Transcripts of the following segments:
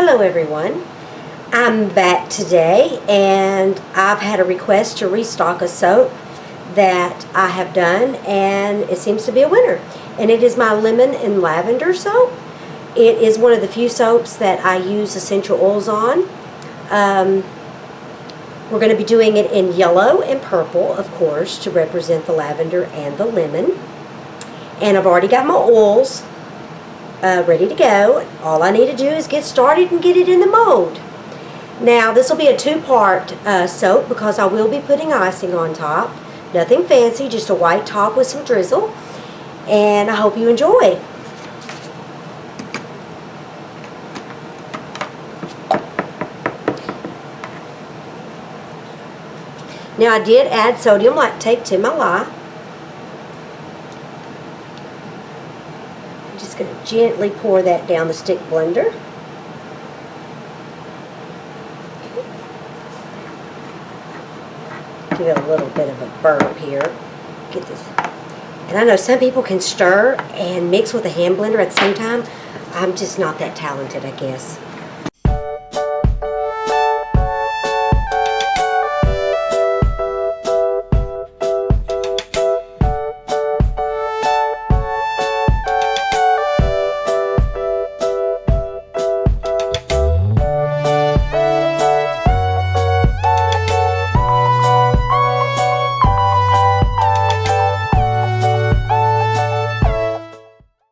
Hello everyone, I'm back today and I've had a request to restock a soap that I have done and it seems to be a winner, and it is my Lemon and Lavender Soap. It is one of the few soaps that I use essential oils on. We're going to be doing it in yellow and purple, of course, to represent the lavender and the lemon. And I've already got my oils ready to go. All I need to do is get started and get it in the mold. Now this will be a two-part soap because I will be putting icing on top. Nothing fancy, just a white top with some drizzle. And I hope you enjoy. Now I did add sodium lactate to my lye. I'm just going to gently pour that down the stick blender. Give it a little bit of a burp here. Get this. And I know some people can stir and mix with a hand blender at the same time. I'm just not that talented, I guess.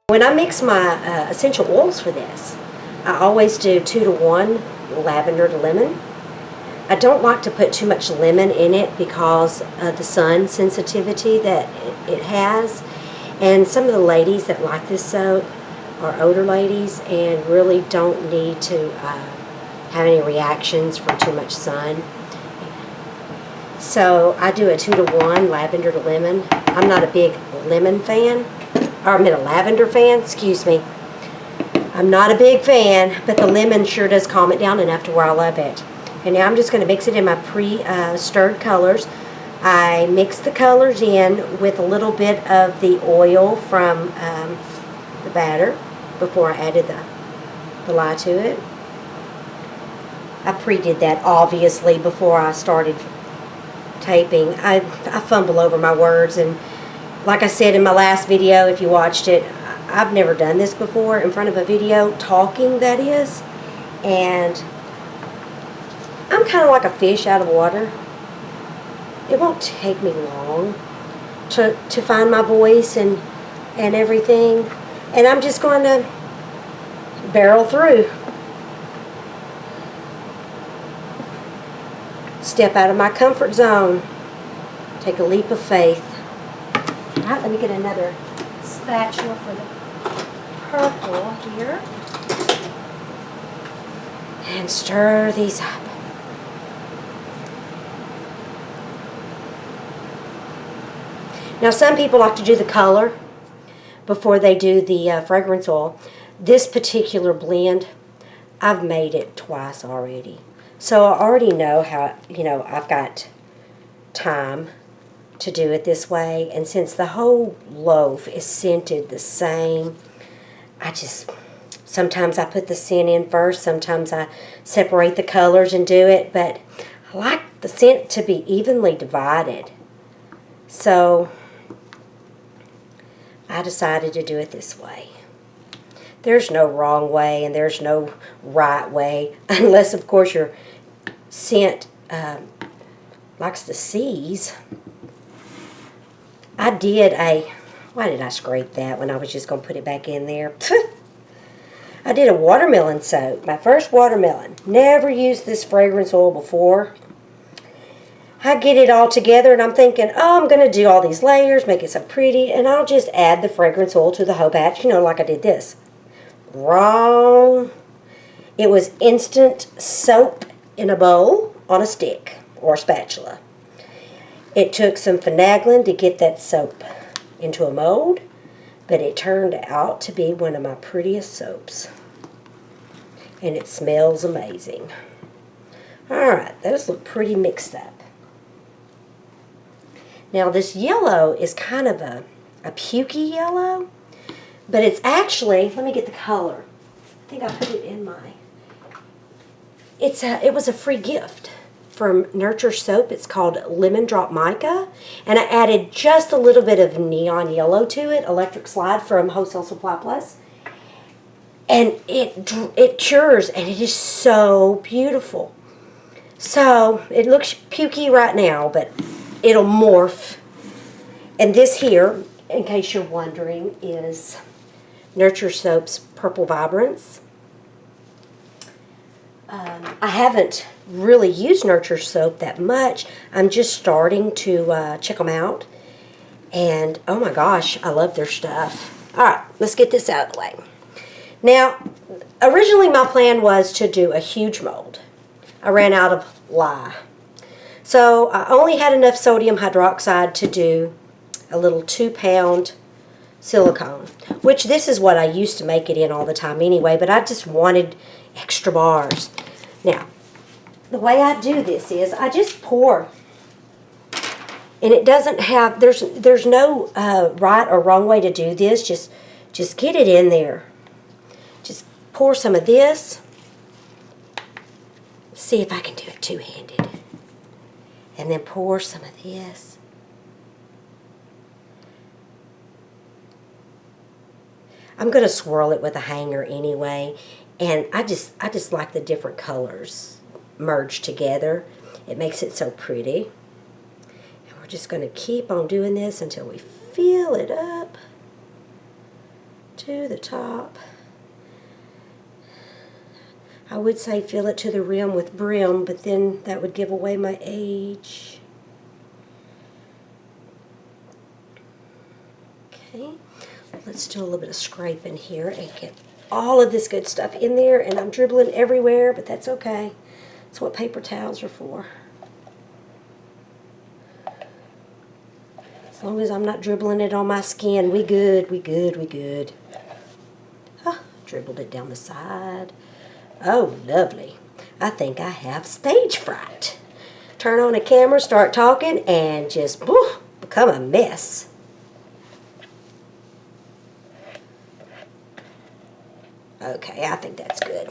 When I mix my essential oils for this, I always do 2 to 1 lavender to lemon. I don't like to put too much lemon in it because of the sun sensitivity that it has. And some of the ladies that like this soap are older ladies and really don't need to have any reactions from too much sun. So I do a 2 to 1 lavender to lemon. I'm not a big lemon fan. Or I'm a lavender fan, excuse me. I'm not a big fan, but the lemon sure does calm it down enough to where I love it. And now I'm just going to mix it in my pre-stirred colors. I mix the colors in with a little bit of the oil from the batter before I added the lye to it. I pre-did that obviously before I started taping. I fumble over my words, and like I said in my last video, if you watched it, I've never done this before in front of a video, talking that is, and I'm kind of like a fish out of water. It won't take me long to find my voice and everything, and I'm just going to barrel through. Step out of my comfort zone. Take a leap of faith. Alright, let me get another spatula for the purple here. And stir these up. Now some people like to do the color before they do the fragrance oil. This particular blend, I've made it twice already. So I already know how, I've got time to do it this way, and since the whole loaf is scented the same, sometimes I put the scent in first, sometimes I separate the colors and do it, but I like the scent to be evenly divided. So I decided to do it this way. There's no wrong way and there's no right way, unless of course your scent likes to seize. I did why did I scrape that when I was just going to put it back in there? I did a watermelon soap, my first watermelon. Never used this fragrance oil before. I get it all together and I'm thinking, oh, I'm going to do all these layers, make it so pretty, and I'll just add the fragrance oil to the whole batch, like I did this. Wrong. It was instant soap in a bowl on a stick or a spatula. It took some finagling to get that soap into a mold, but it turned out to be one of my prettiest soaps. And it smells amazing. Alright, those look pretty mixed up. Now this yellow is kind of a pukey yellow, but it's actually, let me get the color. I think I put it in my it was a free gift from Nurture Soap. It's called Lemon Drop Mica, and I added just a little bit of neon yellow to it, electric slide from Wholesale Supply Plus, and it cures, and it is so beautiful. So it looks pukey right now, but it'll morph. And this here, in case you're wondering, is Nurture Soap's Purple Vibrance. I haven't really used Nurture Soap that much. I'm just starting to check them out. And, oh my gosh, I love their stuff. All right, let's get this out of the way. Now, originally my plan was to do a huge mold. I ran out of lye. So I only had enough sodium hydroxide to do a little 2-pound silicone, which this is what I used to make it in all the time anyway, but I just wanted extra bars. Now, the way I do this is I just pour, and it doesn't have, there's no right or wrong way to do this. Just get it in there. Just pour some of this. See if I can do it two-handed. And then pour some of this. I'm going to swirl it with a hanger anyway, and I just like the different colors merged together. It makes it so pretty. And we're just going to keep on doing this until we fill it up to the top. I would say fill it to the rim with brim, but then that would give away my age. Okay. Let's do a little bit of scraping here and get all of this good stuff in there. And I'm dribbling everywhere, but that's okay. That's what paper towels are for. As long as I'm not dribbling it on my skin, we good, we good, we good. Ah, dribbled it down the side. Oh, lovely. I think I have stage fright. Turn on a camera, start talking, and just become a mess. Okay, I think that's good.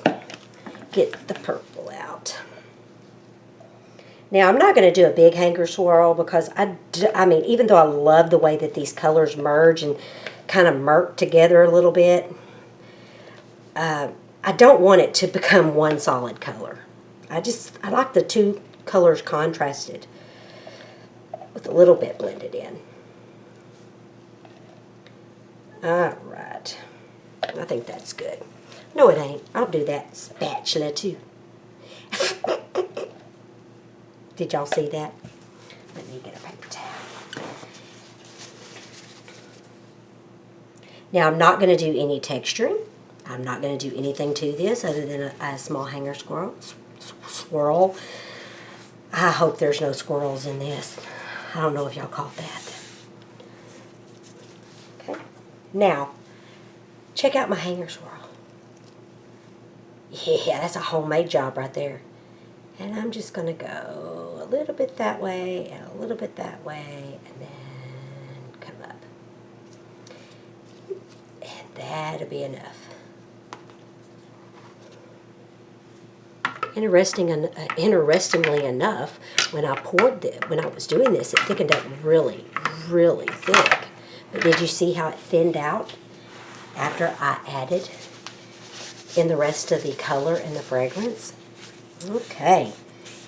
Get the purple out. Now, I'm not going to do a big hanger swirl because, I mean, even though I love the way that these colors merge and kind of murk together a little bit, I don't want it to become one solid color. I like the two colors contrasted with a little bit blended in. All right. I think that's good. No, it ain't. I'll do that spatula too. Did y'all see that? Let me get a paper towel. Now, I'm not going to do any texturing. I'm not going to do anything to this other than a small hanger swirl. I hope there's no squirrels in this. I don't know if y'all caught that. Okay. Now, check out my hanger swirl. Yeah, that's a homemade job right there. And I'm just going to go a little bit that way and a little bit that way and then come up. And that'll be enough. Interestingly enough, when I was doing this, it thickened up really, really thick. But did you see how it thinned out after I added in the rest of the color and the fragrance? Okay,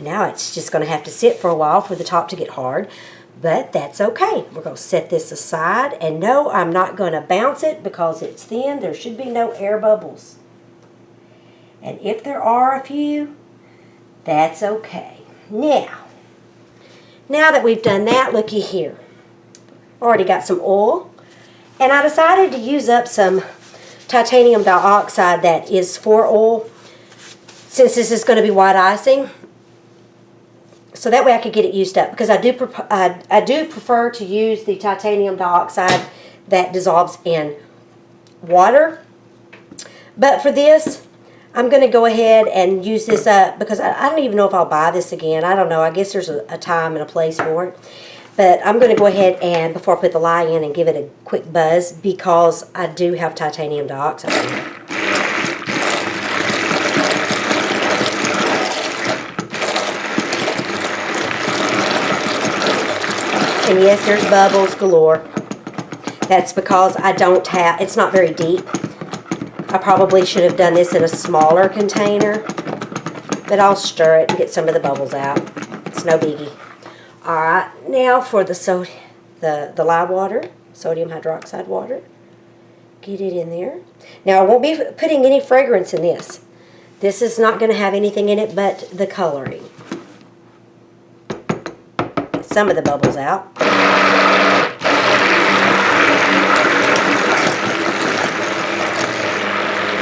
now it's just going to have to sit for a while for the top to get hard, but that's okay. We're going to set this aside, and no, I'm not going to bounce it because it's thin. There should be no air bubbles. And if there are a few, that's okay. Now that we've done that, looky here. Already got some oil, and I decided to use up some titanium dioxide that is for oil, since this is going to be white icing, so that way I could get it used up, because I do prefer to use the titanium dioxide that dissolves in water. But for this, I'm going to go ahead and use this up, because I don't even know if I'll buy this again. I don't know. I guess there's a time and a place for it. But I'm going to go ahead and, before I put the lye in, and give it a quick buzz, because I do have titanium dioxide in it. And yes, there's bubbles galore. That's because I don't have, it's not very deep. I probably should have done this in a smaller container, but I'll stir it and get some of the bubbles out. It's no biggie. All right, now for the lye water, sodium hydroxide water. Get it in there. Now, I won't be putting any fragrance in this. This is not going to have anything in it but the coloring. Get some of the bubbles out.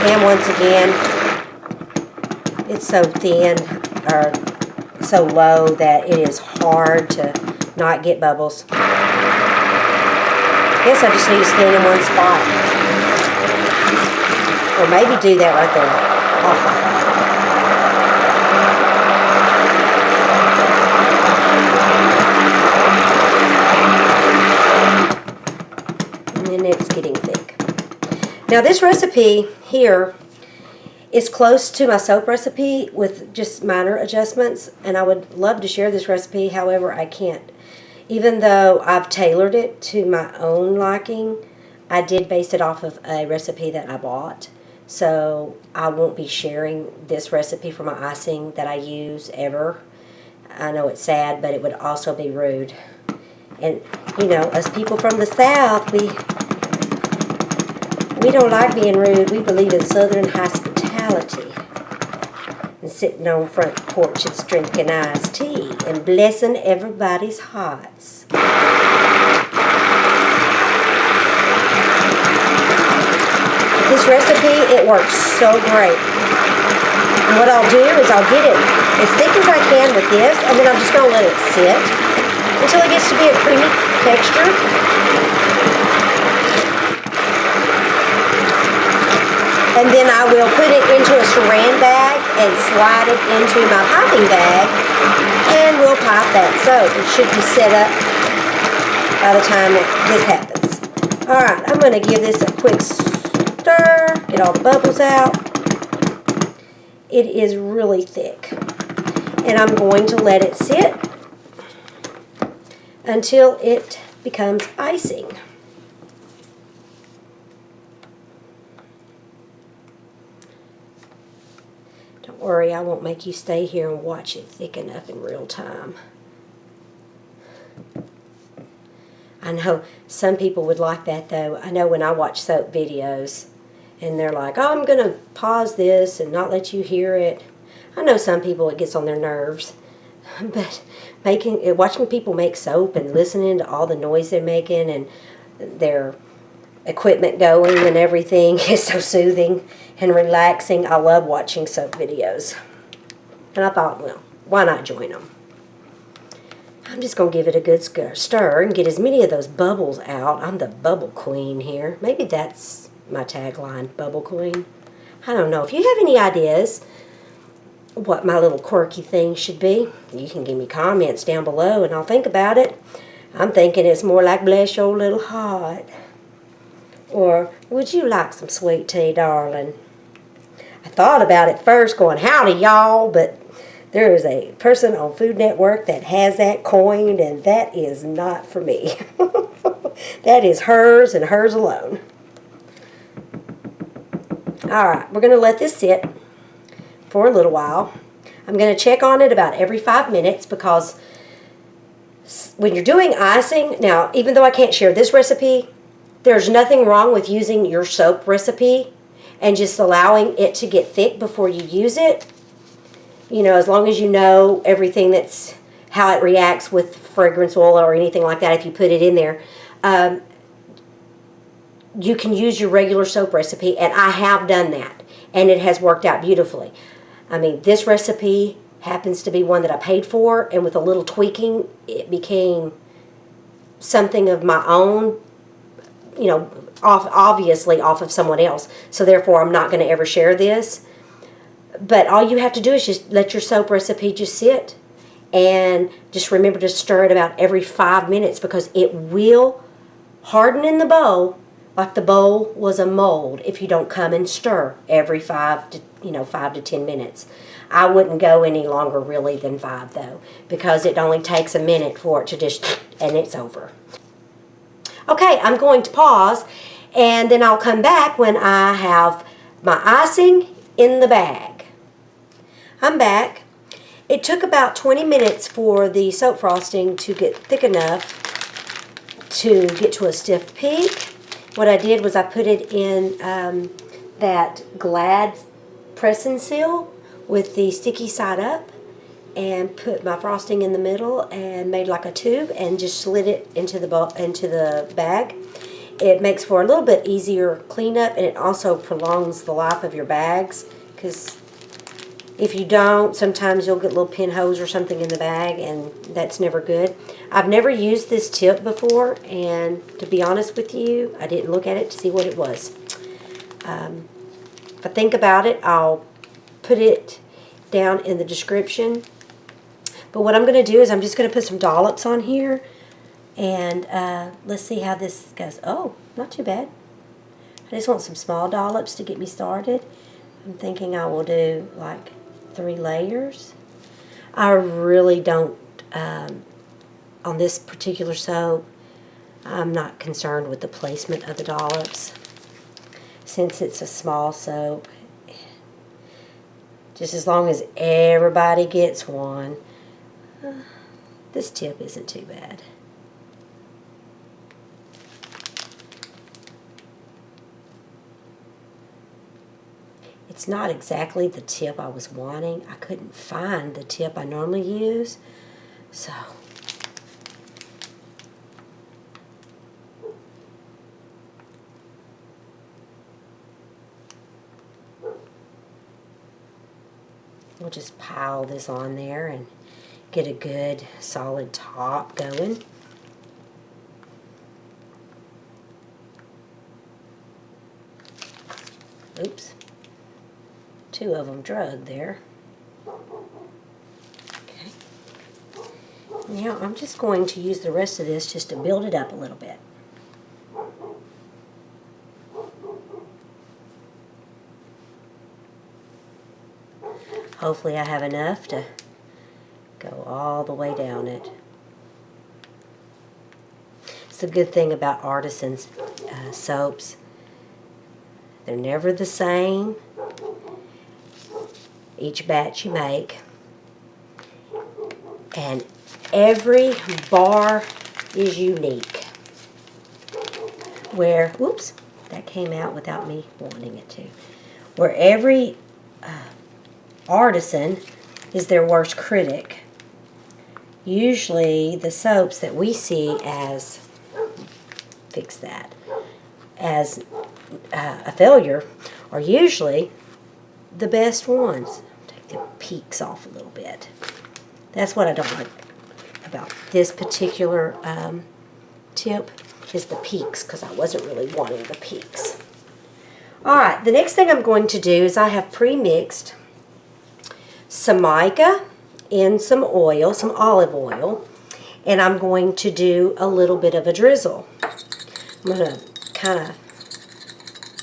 And once again, it's so thin or so low that it is hard to not get bubbles. I guess I just need to stand in one spot. Or maybe do that right there. And then it's getting thick. Now this recipe here is close to my soap recipe with just minor adjustments, and I would love to share this recipe, however I can't. Even though I've tailored it to my own liking, I did base it off of a recipe that I bought. So I won't be sharing this recipe for my icing that I use ever. I know it's sad, but it would also be rude. And, you know, us people from the South, we don't like being rude. We believe in Southern hospitality. And sitting on front porches drinking iced tea and blessing everybody's hearts. This recipe, it works so great. And what I'll do is I'll get it as thick as I can with this, and then I'm just going to let it sit until it gets to be a creamy texture. And then I will put it into a saran bag and slide it into my piping bag, and we'll pipe that soap. It should be set up by the time that this happens. Alright, I'm going to give this a quick stir, get all the bubbles out. It is really thick. And I'm going to let it sit until it becomes icing. Don't worry, I won't make you stay here and watch it thicken up in real time. I know some people would like that though. I know when I watch soap videos and they're like, oh, I'm going to pause this and not let you hear it. I know some people it gets on their nerves. But watching people make soap and listening to all the noise they're making and their equipment going and everything is so soothing and relaxing. I love watching soap videos. And I thought, well, why not join them? I'm just going to give it a good stir and get as many of those bubbles out. I'm the bubble queen here. Maybe that's my tagline, bubble queen. I don't know. If you have any ideas what my little quirky thing should be, you can give me comments down below and I'll think about it. I'm thinking it's more like bless your little heart. Or would you like some sweet tea, darling? I thought about it first going, howdy y'all, but there is a person on Food Network that has that coined, and that is not for me. That is hers and hers alone. Alright, we're going to let this sit for a little while. I'm going to check on it about every 5 minutes because when you're doing icing, now even though I can't share this recipe, there's nothing wrong with using your soap recipe and just allowing it to get thick before you use it. You know, as long as you know everything that's how it reacts with fragrance oil or anything like that, if you put it in there, you can use your regular soap recipe, and I have done that, and it has worked out beautifully. I mean, this recipe happens to be one that I paid for, and with a little tweaking, it became something of my own, you know, obviously off of someone else, so therefore I'm not going to ever share this. But all you have to do is just let your soap recipe just sit, and just remember to stir it about every 5 minutes because it will harden in the bowl like the bowl was a mold if you don't come and stir every 5 to 10 minutes. I wouldn't go any longer really than 5 though, because it only takes a minute for it to just, and it's over. Okay, I'm going to pause, and then I'll come back when I have my icing in the bag. I'm back. It took about 20 minutes for the soap frosting to get thick enough to get to a stiff peak. What I did was I put it in that Glad press and seal with the sticky side up, and put my frosting in the middle and made like a tube and just slid it into the bag. It makes for a little bit easier cleanup, and it also prolongs the life of your bags, because if you don't, sometimes you'll get little pinholes or something in the bag, and that's never good. I've never used this tip before, and to be honest with you, I didn't look at it to see what it was. If I think about it, I'll put it down in the description. But what I'm going to do is I'm just going to put some dollops on here, and let's see how this goes. Oh, not too bad. I just want some small dollops to get me started. I'm thinking I will do like 3 layers. I really don't, on this particular soap, I'm not concerned with the placement of the dollops. Since it's a small soap, just as long as everybody gets one. This tip isn't too bad. It's not exactly the tip I was wanting. I couldn't find the tip I normally use, so we'll just pile this on there and get a good solid top going. Oops. 2 of them drug there. Okay. Now I'm just going to use the rest of this just to build it up a little bit. Hopefully I have enough to go all the way down it. It's the good thing about artisan soaps. They're never the same. Each batch you make, and every bar is unique. Where, whoops, that came out without me wanting it to. Where every artisan is their worst critic. Usually the soaps that we see as, fix that, as a failure are usually the best ones. Take the peaks off a little bit. That's what I don't like about this particular tip, is the peaks, because I wasn't really wanting the peaks. Alright, the next thing I'm going to do is I have pre-mixed some mica in some oil, some olive oil, and I'm going to do a little bit of a drizzle. I'm going to kind of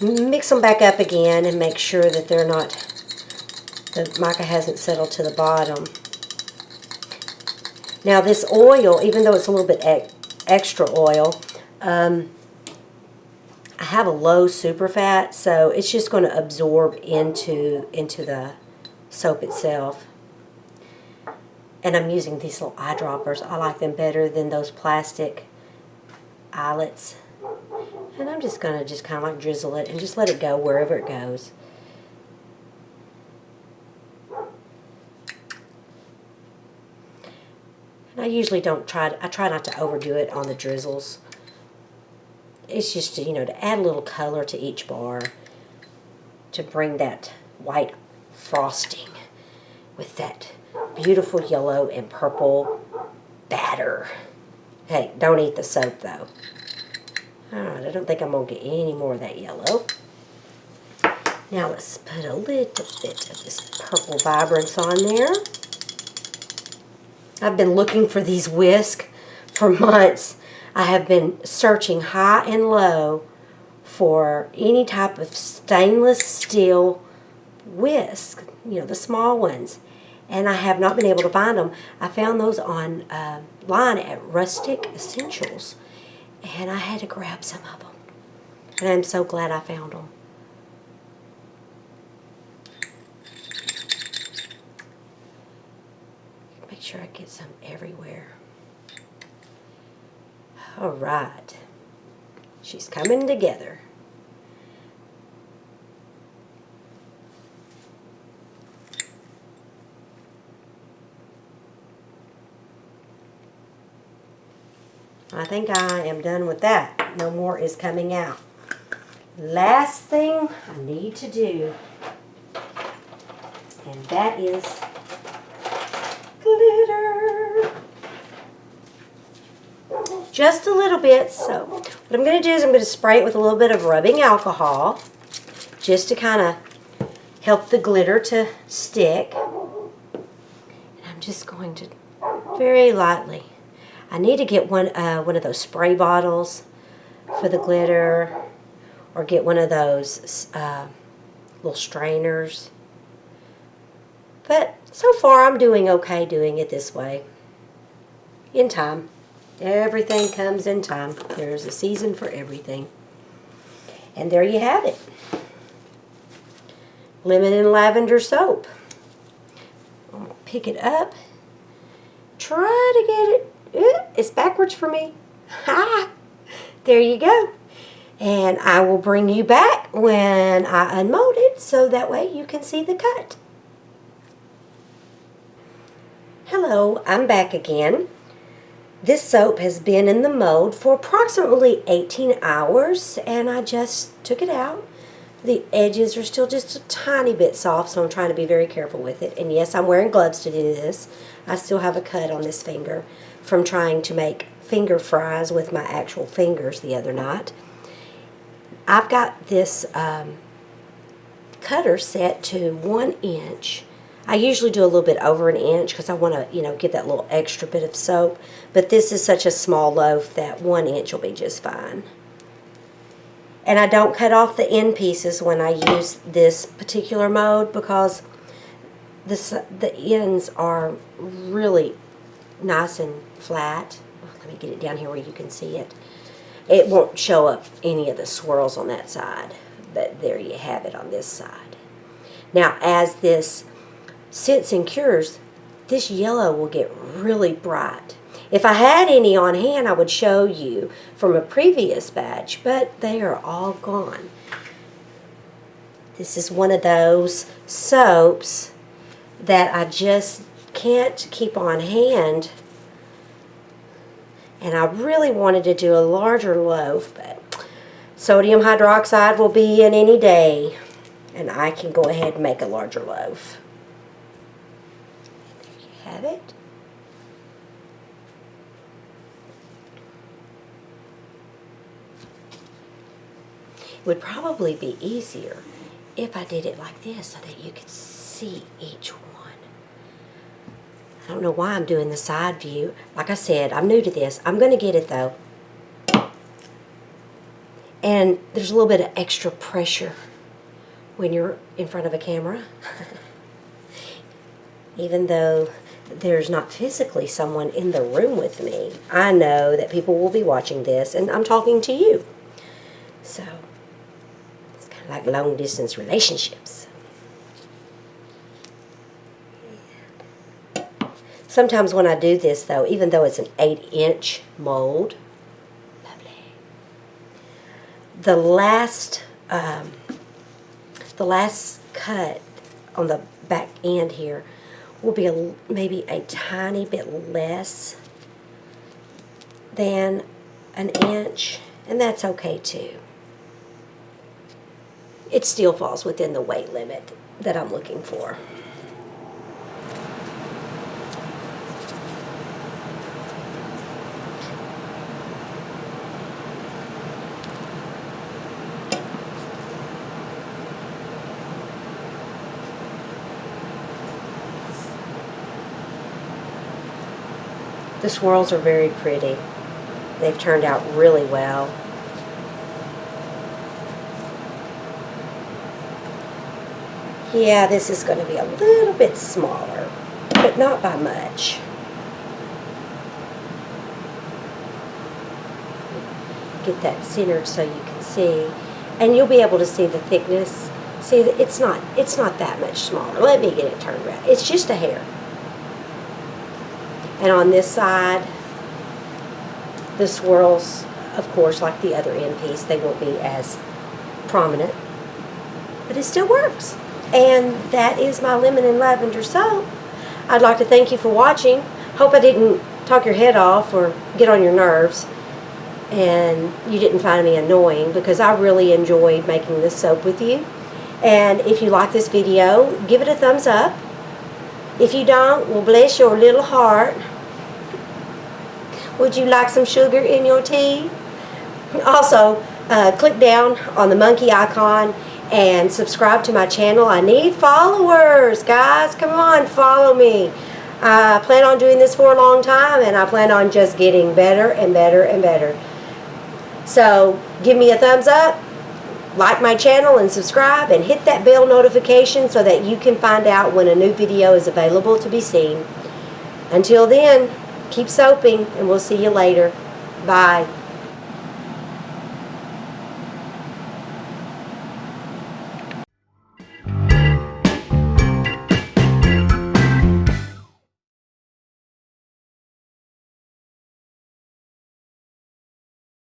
mix them back up again and make sure that they're not, the mica hasn't settled to the bottom. Now this oil, even though it's a little bit extra oil, I have a low superfat, so it's just going to absorb into the soap itself. And I'm using these little eyedroppers. I like them better than those plastic eyelets. And I'm just going to kind of like drizzle it and just let it go wherever it goes. And I usually don't I try not to overdo it on the drizzles. It's just to, to add a little color to each bar, to bring that white frosting with that beautiful yellow and purple batter. Hey, don't eat the soap though. Alright, I don't think I'm going to get any more of that yellow. Now let's put a little bit of this purple vibrance on there. I've been looking for these whisks for months. I have been searching high and low for any type of stainless steel whisk, you know, the small ones. And I have not been able to find them. I found those online at Rustic Essentials. And I had to grab some of them. And I'm so glad I found them. Make sure I get some everywhere. All right. She's coming together. I think I am done with that. No more is coming out. Last thing I need to do, and that is glitter. Just a little bit. So what I'm going to do is I'm going to spray it with a little bit of rubbing alcohol just to kind of help the glitter to stick. And I'm just going to very lightly. I need to get one of those spray bottles for the glitter, or get one of those little strainers. But so far I'm doing okay doing it this way. In time. Everything comes in time. There's a season for everything. And there you have it. Lemon and Lavender Soap. I'm going to pick it up. Try to get it. It's backwards for me. Ha! There you go. And I will bring you back when I unmold it so that way you can see the cut. Hello, I'm back again. This soap has been in the mold for approximately 18 hours and I just took it out. The edges are still just a tiny bit soft, so I'm trying to be very careful with it. And yes, I'm wearing gloves to do this. I still have a cut on this finger from trying to make finger fries with my actual fingers the other night. I've got this cutter set to 1 inch. I usually do a little bit over an inch because I want to, you know, get that little extra bit of soap. But this is such a small loaf that 1 inch will be just fine. And I don't cut off the end pieces when I use this particular mode because the ends are really nice and flat. Let me get it down here where you can see it. It won't show up any of the swirls on that side, but there you have it on this side. Now, as this sits and cures, this yellow will get really bright. If I had any on hand, I would show you from a previous batch, but they are all gone. This is one of those soaps that I just can't keep on hand. And I really wanted to do a larger loaf, but sodium hydroxide will be in any day. And I can go ahead and make a larger loaf. There you have it. It would probably be easier if I did it like this so that you could see each one. I don't know why I'm doing the side view. Like I said, I'm new to this. I'm going to get it though. And there's a little bit of extra pressure when you're in front of a camera. Even though there's not physically someone in the room with me, I know that people will be watching this and I'm talking to you. So it's kind of like long distance relationships. Sometimes when I do this though, even though it's an 8-inch mold, lovely. The last cut on the back end here will be maybe a tiny bit less than an inch, and that's okay too. It still falls within the weight limit that I'm looking for. The swirls are very pretty. They've turned out really well. Yeah, this is going to be a little bit smaller, but not by much. Get that centered so you can see, and you'll be able to see the thickness. See, it's not that much smaller. Let me get it turned around. It's just a hair. And on this side, the swirls, of course, like the other end piece, they won't be as prominent, but it still works. And that is my lemon and lavender soap. I'd like to thank you for watching. Hope I didn't talk your head off or get on your nerves and you didn't find me annoying, because I really enjoyed making this soap with you. And if you like this video, give it a thumbs up. If you don't, well, bless your little heart. Would you like some sugar in your tea? Also, click down on the monkey icon and subscribe to my channel. I need followers, guys. Come on, follow me. I plan on doing this for a long time, and I plan on just getting better and better and better. So give me a thumbs up, like my channel, and subscribe, and hit that bell notification so that you can find out when a new video is available to be seen. Until then, keep soaping, and we'll see you later. Bye.